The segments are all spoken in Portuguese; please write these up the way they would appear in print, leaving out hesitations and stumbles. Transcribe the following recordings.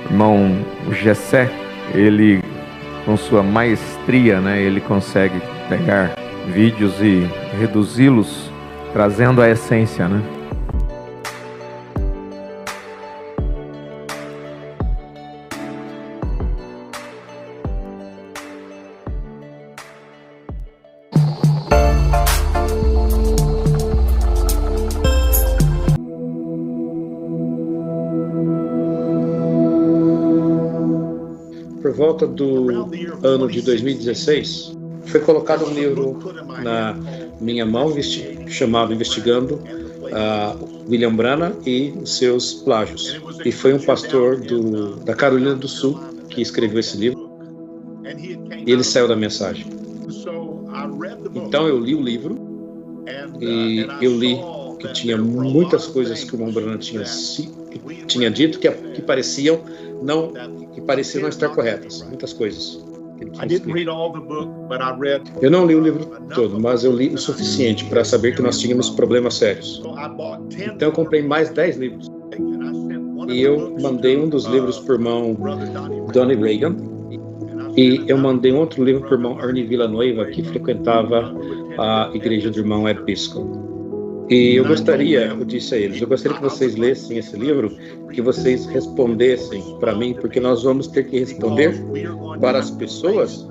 Irmão Gessé, ele com sua maestria, né, ele consegue pegar vídeos e reduzi-los, trazendo a essência, né? Por volta do ano de 2016, foi colocado um livro na minha mão chamado Investigando William Branham e os seus plágios. E foi um pastor da Carolina do Sul que escreveu esse livro. E ele saiu da mensagem. Então eu li o livro e eu li que tinha muitas coisas que o irmão Branham tinha dito que pareciam não estar corretas. Muitas coisas. Eu não li o livro todo, mas eu li o suficiente para saber que nós tínhamos problemas sérios. Então eu comprei mais 10 livros. E eu mandei um dos livros para o irmão Donnie Reagan. E eu mandei um outro livro para o irmão Ernie Villanueva, que frequentava a igreja do irmão Ed Biscoe. E eu disse a eles, eu gostaria que vocês lessem esse livro, que vocês respondessem para mim, porque nós vamos ter que responder para as pessoas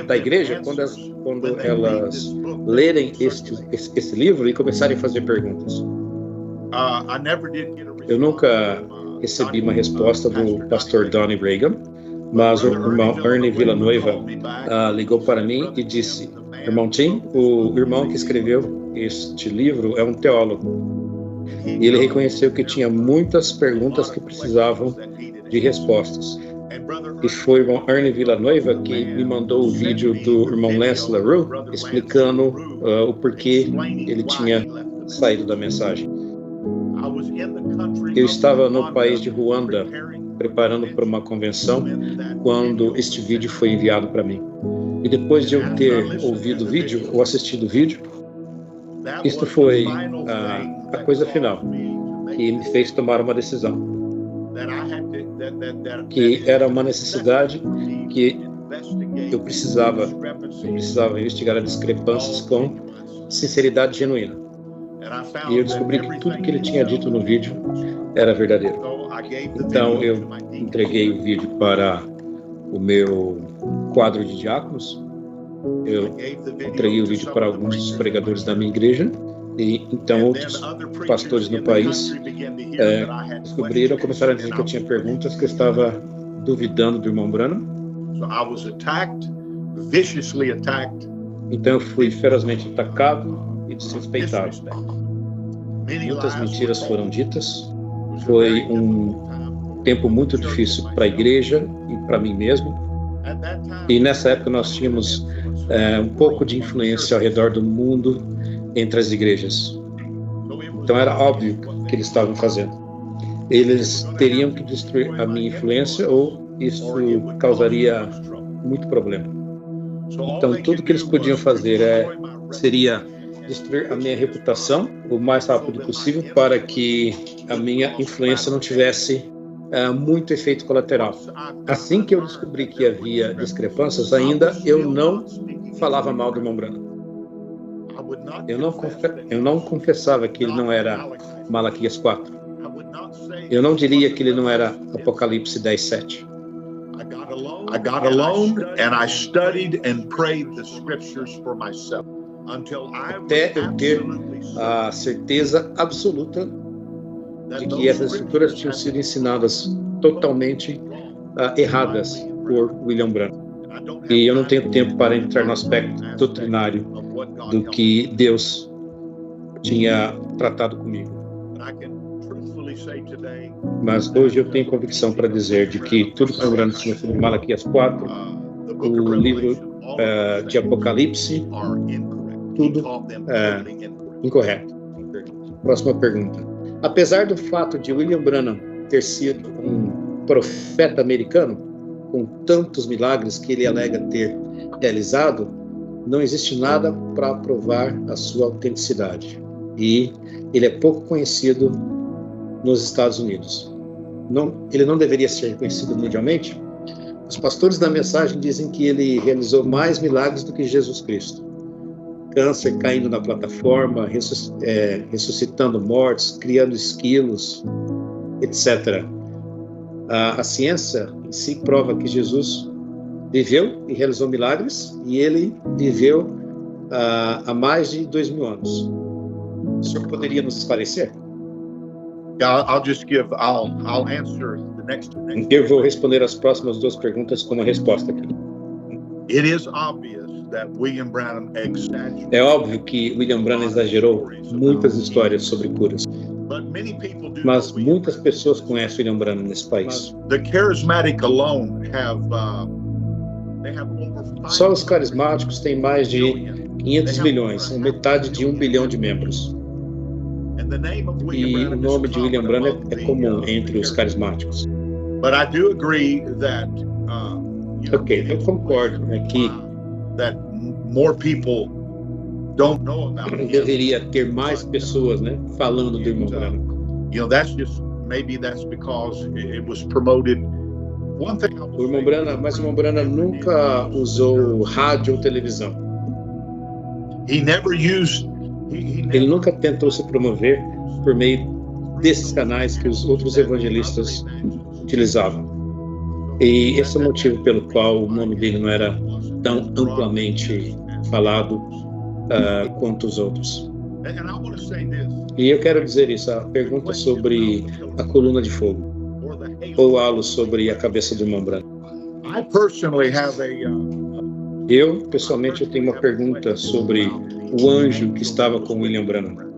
da igreja, quando elas lerem esse livro e começarem a fazer perguntas. Eu nunca recebi uma resposta do pastor Donnie Reagan, mas o irmão Ernie Villanueva ligou para mim e disse: irmão Tim, o irmão que escreveu este livro é um teólogo. E ele reconheceu que tinha muitas perguntas que precisavam de respostas. E foi o irmão Ernie Villanueva que me mandou o vídeo do irmão Lance LaRue explicando o porquê ele tinha saído da mensagem. Eu estava no país de Ruanda, preparando para uma convenção, quando este vídeo foi enviado para mim. E depois de eu ter ouvido o vídeo, ou assistido o vídeo, isto foi a coisa final, que me fez tomar uma decisão, que era uma necessidade que eu precisava investigar as discrepâncias com sinceridade genuína. E eu descobri que tudo que ele tinha dito no vídeo era verdadeiro. Então eu entreguei o vídeo para o meu quadro de diáconos. Eu entreguei o vídeo para alguns dos pregadores da minha igreja, e então outros pastores no país começaram a dizer que eu tinha perguntas, que eu estava duvidando do irmão Branham. Então eu fui ferozmente atacado e desrespeitado. Muitas mentiras foram ditas. Foi um tempo muito difícil para a igreja e para mim mesmo. E nessa época nós tínhamos um pouco de influência ao redor do mundo entre as igrejas. Então era óbvio que eles estavam fazendo. Eles teriam que destruir a minha influência, ou isso causaria muito problema. Então tudo que eles podiam fazer seria destruir a minha reputação o mais rápido possível, para que a minha influência não tivesse muito efeito colateral. Assim que eu descobri que havia discrepâncias, ainda eu não falava mal do irmão Branham. Eu não confessava que ele não era Malaquias 4. Eu não diria que ele não era Apocalipse 10:7. I got alone and I studied and prayed the scriptures for myself até eu ter a certeza absoluta de que essas escrituras tinham sido ensinadas totalmente erradas por William Branham. E eu não tenho tempo para entrar no aspecto doutrinário do que Deus tinha tratado comigo. Mas hoje eu tenho convicção para dizer de que tudo que o Branham tinha sobre Malaquias 4, o livro de Apocalipse, tudo incorreto. Próxima pergunta. Apesar do fato de William Branham ter sido um profeta americano, com tantos milagres que ele alega ter realizado, não existe nada para provar a sua autenticidade. E ele é pouco conhecido nos Estados Unidos. ele não deveria ser reconhecido mundialmente? Os pastores da mensagem dizem que ele realizou mais milagres do que Jesus Cristo. Câncer caindo na plataforma, ressuscitando mortos, criando esquilos, etc. A ciência em si prova que Jesus viveu e realizou milagres, e ele viveu há mais de 2000 anos. O senhor poderia nos esclarecer? I'll answer the next. Eu vou responder as próximas duas perguntas com uma resposta aqui. It is obvious that William Branham exaggerated. É óbvio que William Branham exagerou muitas histórias sobre curas, mas muitas pessoas conhecem William Branham nesse país. The charismatic alone Só os carismáticos têm mais de 500 milhões, são metade de 1 bilhão de membros. E o nome de William Branham é comum entre os carismáticos. But I do agree that Ok, eu concordo que that more people don't know about it. Deveria ter mais pessoas, falando do irmão Branham. Maybe that's because it was promoted. One thing O irmão Branham nunca usou rádio ou televisão. Ele nunca tentou se promover por meio desses canais que os outros evangelistas utilizavam. E esse é o motivo pelo qual o nome dele não era tão amplamente falado quanto os outros. E eu quero dizer isso, a pergunta sobre a coluna de fogo, ou algo sobre a cabeça do irmão Branham. Eu, pessoalmente, tenho uma pergunta sobre o anjo que estava com William Branham.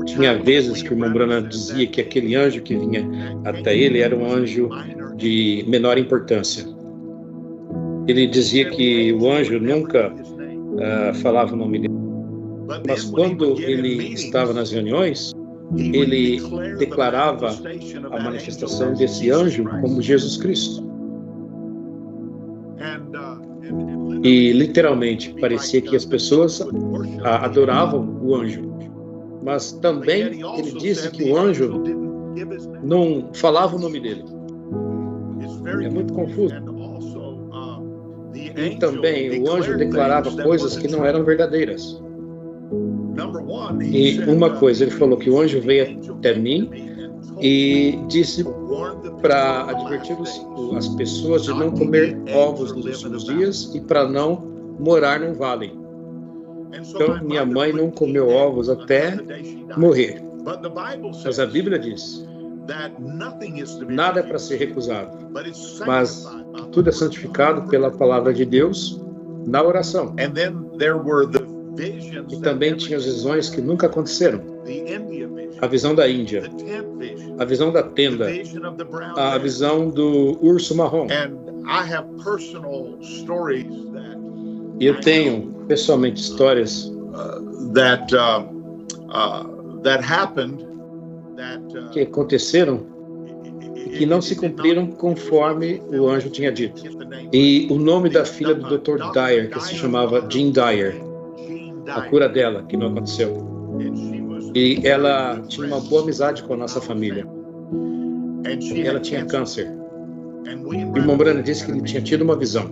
Tinha vezes que o irmão Branham dizia que aquele anjo que vinha até ele era um anjo de menor importância. Ele dizia que o anjo nunca falava o nome dele. Mas quando ele estava nas reuniões, ele declarava a manifestação desse anjo como Jesus Cristo. E literalmente parecia que as pessoas adoravam o anjo. Mas também ele disse que o anjo não falava o nome dele. É muito confuso. E também o anjo declarava coisas que não eram verdadeiras. E uma coisa, ele falou que o anjo veio até mim e disse para advertir as pessoas de não comer ovos nos últimos dias e para não morar num vale. Então, minha mãe não comeu ovos até morrer. Mas a Bíblia diz: nada é para ser recusado, mas que tudo é santificado pela palavra de Deus na oração. E também tinha as visões que nunca aconteceram. A visão da Índia, a visão da tenda, a visão do urso marrom. E eu tenho, pessoalmente, histórias que aconteceram e que não se cumpriram conforme o anjo tinha dito. E o nome da filha do Dr. Dyer, que se chamava Jean Dyer, a cura dela, que não aconteceu. E ela tinha uma boa amizade com a nossa família. Ela tinha câncer. O irmão Branham disse que ele tinha tido uma visão.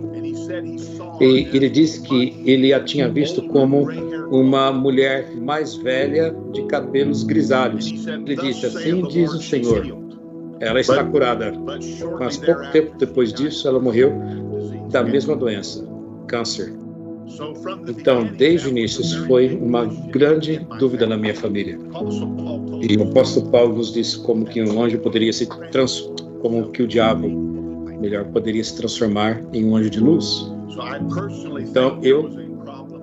E ele disse que ele a tinha visto como uma mulher mais velha de cabelos grisalhos. Ele disse: assim diz o Senhor, ela está curada. Mas pouco tempo depois disso, ela morreu da mesma doença, câncer. Então, desde o início, isso foi uma grande dúvida na minha família. E o apóstolo Paulo nos disse como que um anjo poderia como que o diabo, melhor, poderia se transformar em um anjo de luz. Então, eu,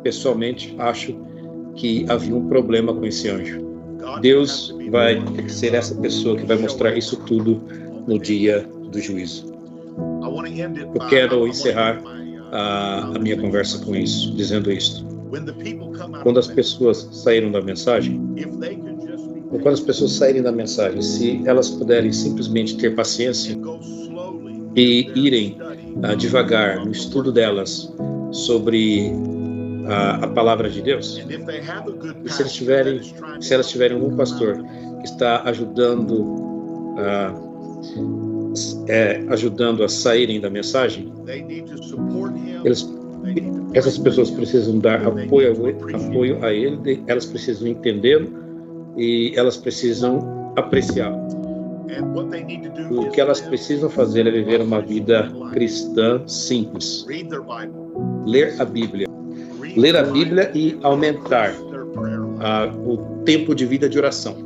pessoalmente, acho que havia um problema com esse anjo. Deus vai ser essa pessoa que vai mostrar isso tudo no dia do juízo. Eu quero encerrar a minha conversa com isso, dizendo isto. Quando as pessoas saíram da mensagem, se elas puderem simplesmente ter paciência e irem devagar no estudo delas sobre a palavra de Deus, e se elas tiverem um pastor que está ajudando ajudando a saírem da mensagem, essas pessoas precisam dar apoio a ele, elas precisam entendê-lo e elas precisam apreciá-lo. O que elas precisam fazer é viver uma vida cristã simples. Ler a Bíblia. Ler a Bíblia e aumentar o tempo de vida de oração.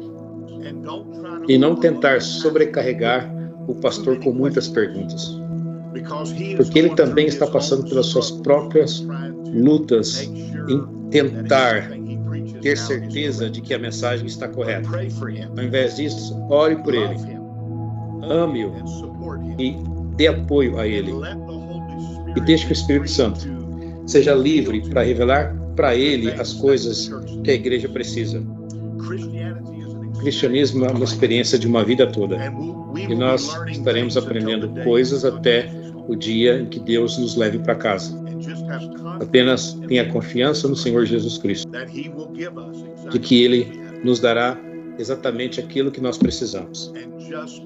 E não tentar sobrecarregar o pastor com muitas perguntas. Porque ele também está passando pelas suas próprias lutas em tentar ter certeza de que a mensagem está correta. Ao invés disso, ore por ele, ame-o e dê apoio a ele. E deixe que o Espírito Santo seja livre para revelar para ele as coisas que a igreja precisa. O cristianismo é uma experiência de uma vida toda. E nós estaremos aprendendo coisas até o dia em que Deus nos leve para casa. Apenas tenha confiança no Senhor Jesus Cristo, de que Ele nos dará exatamente aquilo que nós precisamos.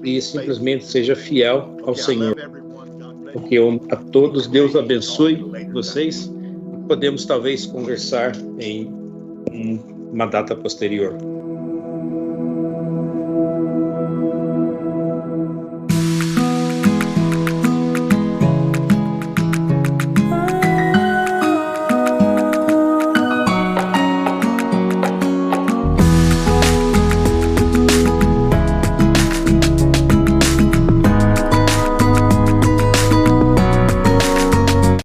E simplesmente seja fiel ao Senhor. Porque a todos Deus abençoe vocês. Podemos talvez conversar em uma data posterior.